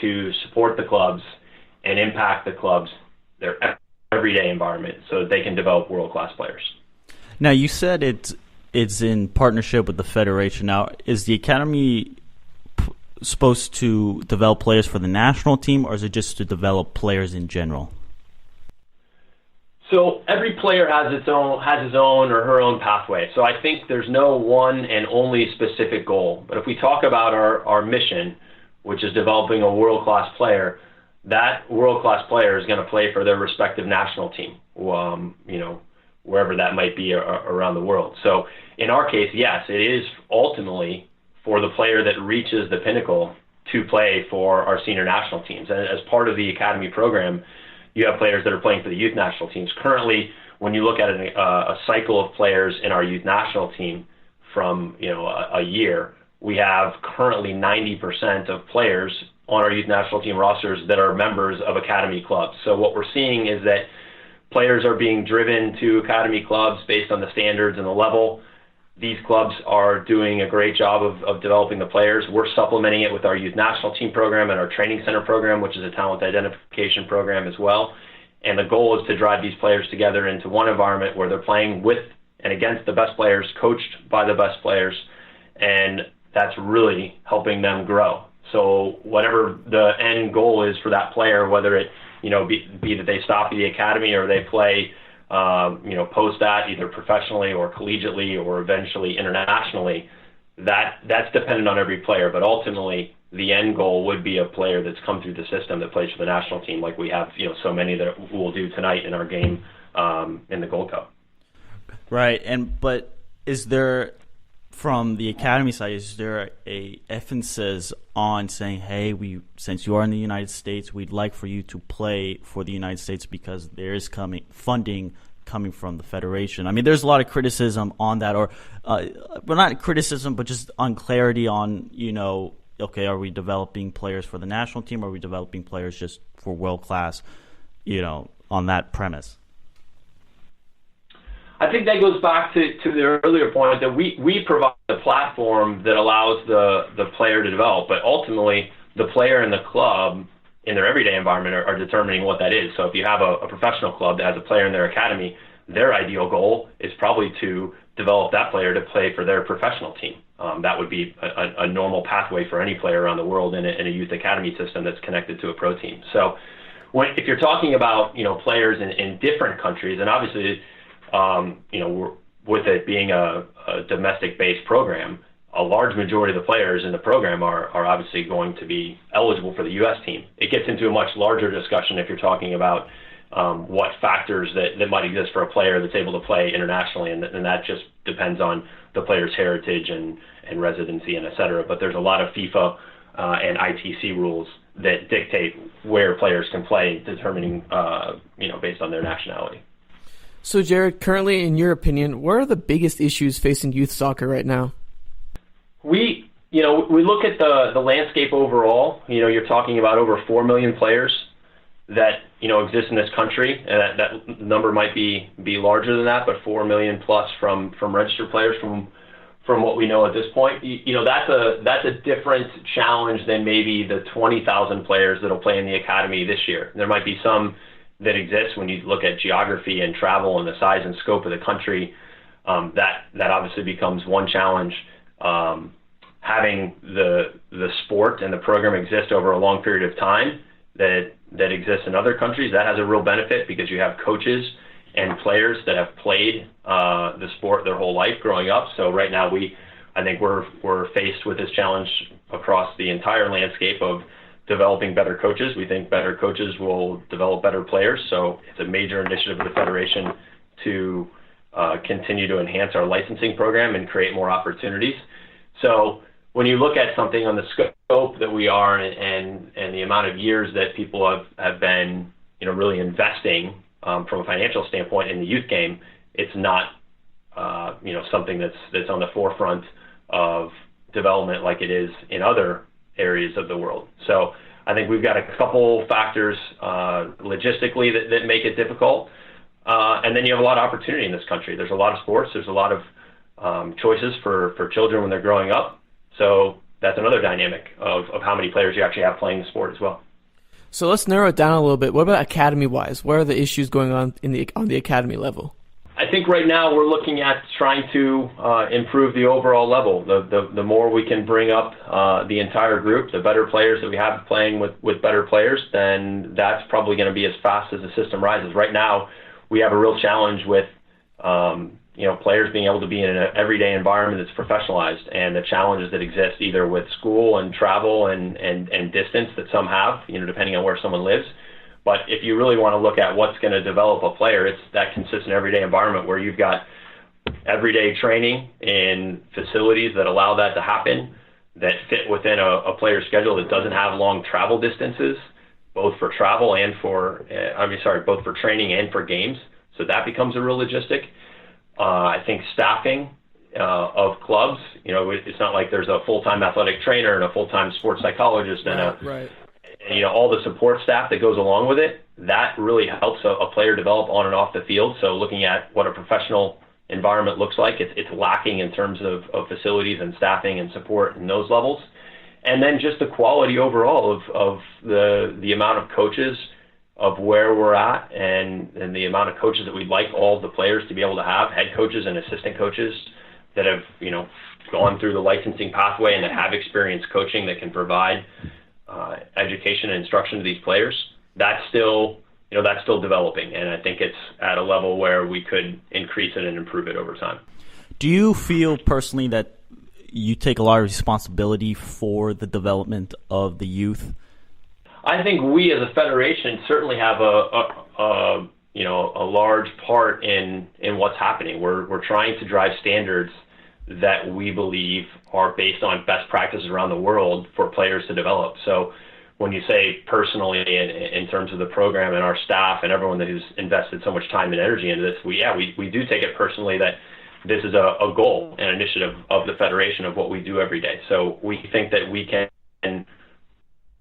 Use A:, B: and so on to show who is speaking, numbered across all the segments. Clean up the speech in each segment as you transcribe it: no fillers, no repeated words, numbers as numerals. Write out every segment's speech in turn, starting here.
A: to support the clubs and impact the clubs, their everyday environment, so that they can develop world-class players.
B: Now, you said it's in partnership with the federation. Now, is the academy supposed to develop players for the national team, or is it just to develop players in general?
A: So every player has his own or her own pathway. So I think there's no one and only specific goal. But if we talk about our mission, which is developing a world-class player, that world-class player is going to play for their respective national team, wherever that might be around the world. So in our case, yes, it is ultimately for the player that reaches the pinnacle to play for our senior national teams. And as part of the academy program, you have players that are playing for the youth national teams. Currently, when you look at a cycle of players in our youth national team from a year, we have currently 90% of players on our youth national team rosters that are members of academy clubs. So what we're seeing is that players are being driven to academy clubs based on the standards and the level. These clubs are doing a great job of developing the players. We're supplementing it with our youth national team program and our training center program, which is a talent identification program as well. And the goal is to drive these players together into one environment where they're playing with and against the best players, coached by the best players, and that's really helping them grow. So whatever the end goal is for that player, whether it be that they stop at the academy or they play post that either professionally or collegiately or eventually internationally, that's dependent on every player. But ultimately, the end goal would be a player that's come through the system that plays for the national team, like we have so many that we'll do tonight in our game in the Gold Cup.
B: Right, but is there, from the academy side, is there a emphasis on saying, hey, since you are in the United States, we'd like for you to play for the United States because there is funding coming from the federation? I mean, there's a lot of criticism on that, or not criticism, but just unclarity on, okay, are we developing players for the national team, or are we developing players just for world class, on that premise?
A: I think that goes back to the earlier point that we provide a platform that allows the player to develop, but ultimately the player and the club in their everyday environment are determining what that is. So if you have a professional club that has a player in their academy, their ideal goal is probably to develop that player to play for their professional team. That would be a normal pathway for any player around the world in a youth academy system that's connected to a pro team. So if you're talking about players in different countries, and obviously with it being a domestic-based program, a large majority of the players in the program are obviously going to be eligible for the U.S. team. It gets into a much larger discussion if you're talking about what factors that might exist for a player that's able to play internationally, and that just depends on the player's heritage and residency and et cetera. But there's a lot of FIFA and ITC rules that dictate where players can play, determining based on their nationality.
C: So, Jared, currently, in your opinion, what are the biggest issues facing youth soccer right now?
A: We look at the landscape overall. You're talking about over 4 million players that exist in this country, and that number might be larger than that, but 4 million plus from registered players from what we know at this point. That's a different challenge than maybe the 20,000 players that'll play in the academy this year. There might be some that exists when you look at geography and travel and the size and scope of the country. That obviously becomes one challenge. Having the sport and the program exist over a long period of time that exists in other countries, that has a real benefit because you have coaches and players that have played the sport their whole life growing up. So right now I think we're faced with this challenge across the entire landscape of developing better coaches. We think better coaches will develop better players. So it's a major initiative of the Federation to continue to enhance our licensing program and create more opportunities. So when you look at something on the scope that we are and the amount of years that people have been really investing from a financial standpoint in the youth game, it's not something that's on the forefront of development like it is in other areas of the world. So I think we've got a couple factors logistically that make it difficult. And then you have a lot of opportunity in this country. There's a lot of sports. There's a lot of choices for children when they're growing up. So that's another dynamic of how many players you actually have playing the sport as well.
C: So let's narrow it down a little bit. What about academy-wise? What are the issues going on on the academy level?
A: I think right now we're looking at trying to improve the overall level. The more we can bring up the entire group, the better players that we have playing with better players, then that's probably going to be as fast as the system rises. Right now, we have a real challenge with players being able to be in an everyday environment that's professionalized, and the challenges that exist either with school and travel and distance that some have, depending on where someone lives. But if you really want to look at what's going to develop a player, it's that consistent everyday environment where you've got everyday training in facilities that allow that to happen, that fit within a player's schedule that doesn't have long travel distances, both for travel and both for training and for games. So that becomes a real logistic. I think staffing of clubs, it's not like there's a full-time athletic trainer and a full-time sports psychologist and all the support staff that goes along with it. That really helps a player develop on and off the field. So looking at what a professional environment looks like, it's lacking in terms of facilities and staffing and support in those levels. And then just the quality overall of the amount of coaches, of where we're at, and the amount of coaches that we'd like all of the players to be able to have, head coaches and assistant coaches that have, gone through the licensing pathway and that have experience coaching that can provide education and instruction to these players. That's still developing, and I think it's at a level where we could increase it and improve it over time.
B: Do you feel personally that you take a lot of responsibility for the development of the youth?
A: I think we as a federation certainly have a large part in what's happening. We're trying to drive standards that we believe are based on best practices around the world for players to develop. So when you say personally in terms of the program and our staff and everyone who's invested so much time and energy into this, we do take it personally that this is a goal and initiative of the federation of what we do every day. So we think that we can,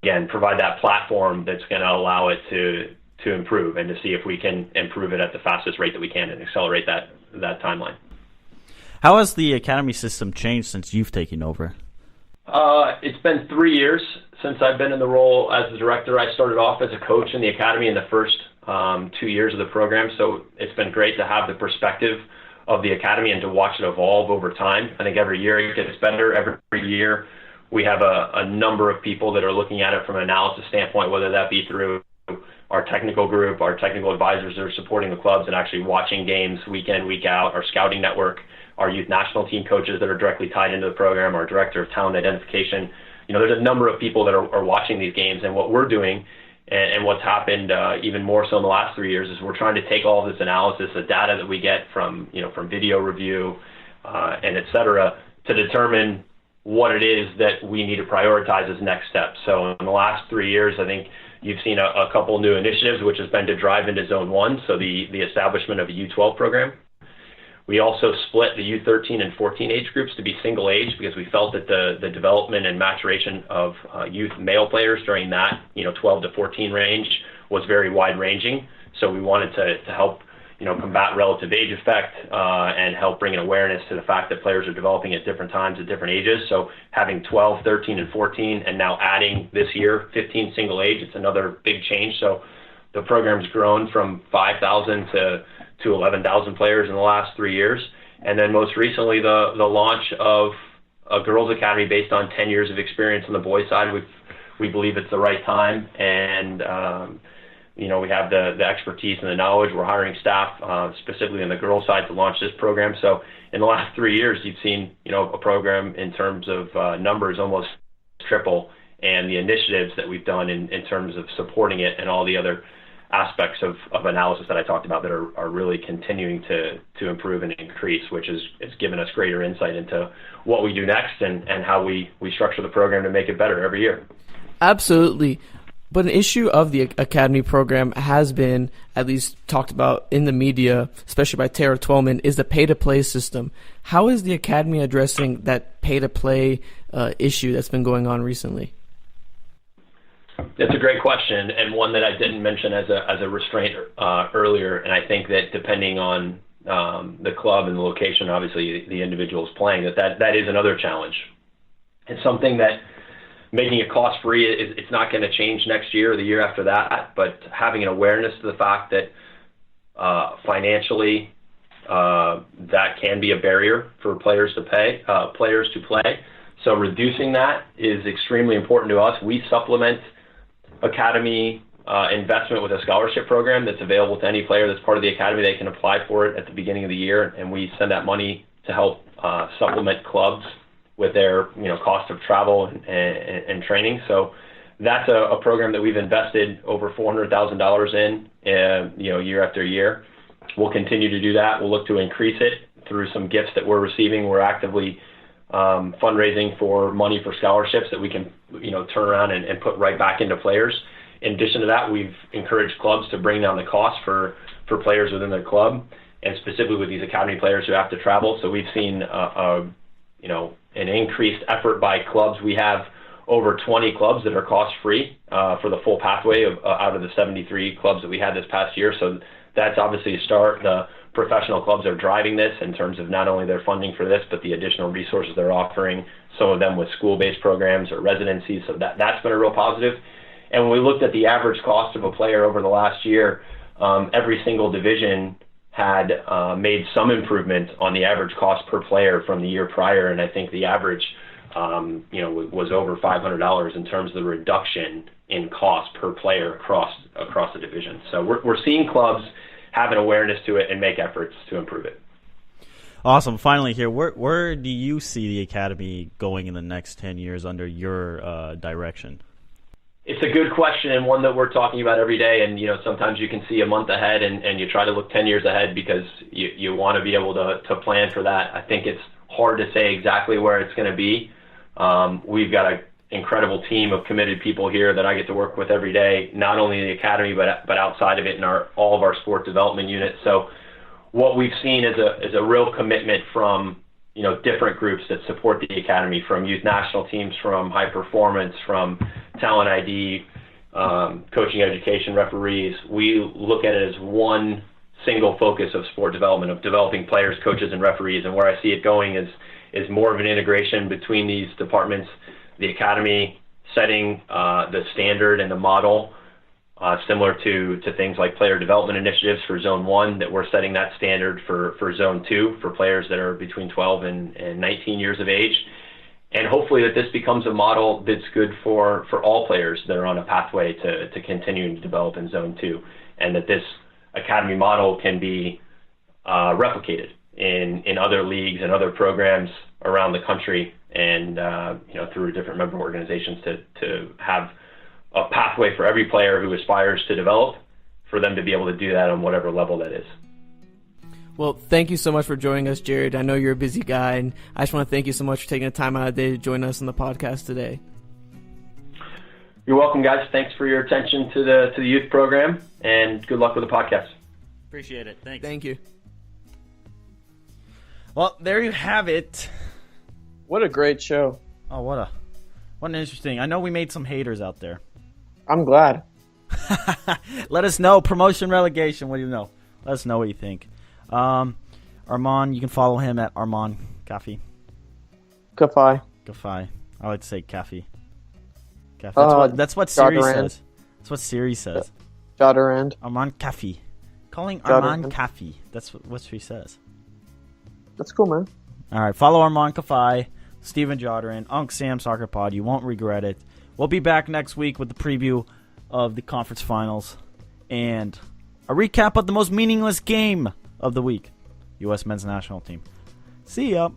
A: again, provide that platform that's going to allow it to improve and to see if we can improve it at the fastest rate that we can and accelerate that timeline.
B: How has the academy system changed since you've taken over?
A: It's been 3 years since I've been in the role as the director. I started off as a coach in the academy in the first 2 years of the program, so it's been great to have the perspective of the academy and to watch it evolve over time. I think every year it gets better. Every year we have a number of people that are looking at it from an analysis standpoint, whether that be through our technical group, our technical advisors that are supporting the clubs and actually watching games week in, week out, our scouting network, our youth national team coaches that are directly tied into the program, our director of talent identification. There's a number of people that are watching these games, and what we're doing and what's happened even more so in the last 3 years is we're trying to take all this analysis, the data that we get from video review and et cetera, to determine what it is that we need to prioritize as next steps. So in the last 3 years, I think you've seen a couple new initiatives, which has been to drive into Zone 1, so the establishment of a U12 program. We also split the U13 and 14 age groups to be single age because we felt that the development and maturation of youth male players during that 12 to 14 range was very wide ranging. So we wanted to help combat relative age effect and help bring an awareness to the fact that players are developing at different times at different ages. So having 12, 13, and 14, and now adding this year 15 single age, it's another big change. So the program's grown from 5,000 to 11,000 players in the last 3 years. And then most recently, the launch of a girls' academy based on 10 years of experience on the boys' side. We believe it's the right time. And, we have the expertise and the knowledge. We're hiring staff specifically on the girls' side to launch this program. So in the last 3 years, you've seen, a program in terms of numbers almost triple, and the initiatives that we've done in terms of supporting it and all the other aspects of analysis that I talked about that are really continuing to improve and increase, which has given us greater insight into what we do next and how we structure the program to make it better every year.
C: Absolutely. But an issue of the academy program has been, at least talked about in the media, especially by Tara Twellman, is the pay-to-play system. How is the academy addressing that pay-to-play issue that's been going on recently?
A: That's a great question, and one that I didn't mention as a restraint earlier. And I think that depending on the club and the location, obviously the individuals playing, that is another challenge. It's something that making it cost-free, it's not going to change next year or the year after that, but having an awareness to the fact that financially that can be a barrier for players to play. So reducing that is extremely important to us. We supplement academy investment with a scholarship program that's available to any player that's part of the academy. They can apply for it at the beginning of the year, and we send that money to help supplement clubs with their cost of travel and training. So that's a program that we've invested over $400,000 in year after year. We'll continue to do that. We'll look to increase it through some gifts that we're receiving. We're actively fundraising for money for scholarships that we can turn around and put right back into players. In addition to that, we've encouraged clubs to bring down the cost for players within their club, and specifically with these academy players who have to travel. So we've seen an increased effort by clubs. We have over 20 clubs that are cost-free for the full pathway out of the 73 clubs that we had this past year. So that's obviously a start. The professional clubs are driving this in terms of not only their funding for this, but the additional resources they're offering, some of them with school-based programs or residencies. So that's been a real positive. And when we looked at the average cost of a player over the last year, every single division had made some improvement on the average cost per player from the year prior. And I think the average was over $500 in terms of the reduction in cost per player across the division. So we're seeing clubs have an awareness to it and make efforts to improve it.
B: Awesome. Finally here, where do you see the academy going in the next 10 years under your direction?
A: It's a good question, and one that we're talking about every day. And sometimes you can see a month ahead, and you try to look 10 years ahead because you want to be able to plan for that. I think it's hard to say exactly where it's going to be. We've got an incredible team of committed people here that I get to work with every day, not only in the academy but outside of it in all of our sport development units. So what we've seen is a real commitment from different groups that support the academy, from youth national teams, from high performance, from talent ID, coaching education, referees. We look at it as one single focus of sport development, of developing players, coaches, and referees. And where I see it going is more of an integration between these departments. The academy setting the standard and the model, similar to things like player development initiatives for Zone 1, that we're setting that standard for Zone 2 for players that are between 12 and 19 years of age. And hopefully that this becomes a model that's good for all players that are on a pathway to continuing to develop in Zone 2, and that this academy model can be replicated in other leagues and other programs around the country, and through different member organizations to have a pathway for every player who aspires to develop, for them to be able to do that on whatever level that is.
C: Well, thank you so much for joining us, Jared. I know you're a busy guy, and I just want to thank you so much for taking the time out of the day to join us on the podcast today.
A: You're welcome, guys. Thanks for your attention to the youth program, and good luck with the podcast.
B: Appreciate it. Thanks.
C: Thank you.
B: Well, there you have it.
D: What a great show.
B: Oh, what an interesting. I know we made some haters out there.
D: I'm glad.
B: Let us know. Promotion, relegation. What do you know? Let us know what you think. Armand, you can follow him at Armand Kafi.
D: Kafai.
B: I like to say Kafi. That's what Siri says. That's what Siri says.
D: Jodorand.
B: Armand Kafi. Calling Armand Kafi. That's what she says.
D: That's cool, man.
B: All right. Follow Armand Kafai, Steven Jodorand, Unc Sam Soccer Pod. You won't regret it. We'll be back next week with the preview of the conference finals and a recap of the most meaningless game of the week, U.S. men's national team. See ya.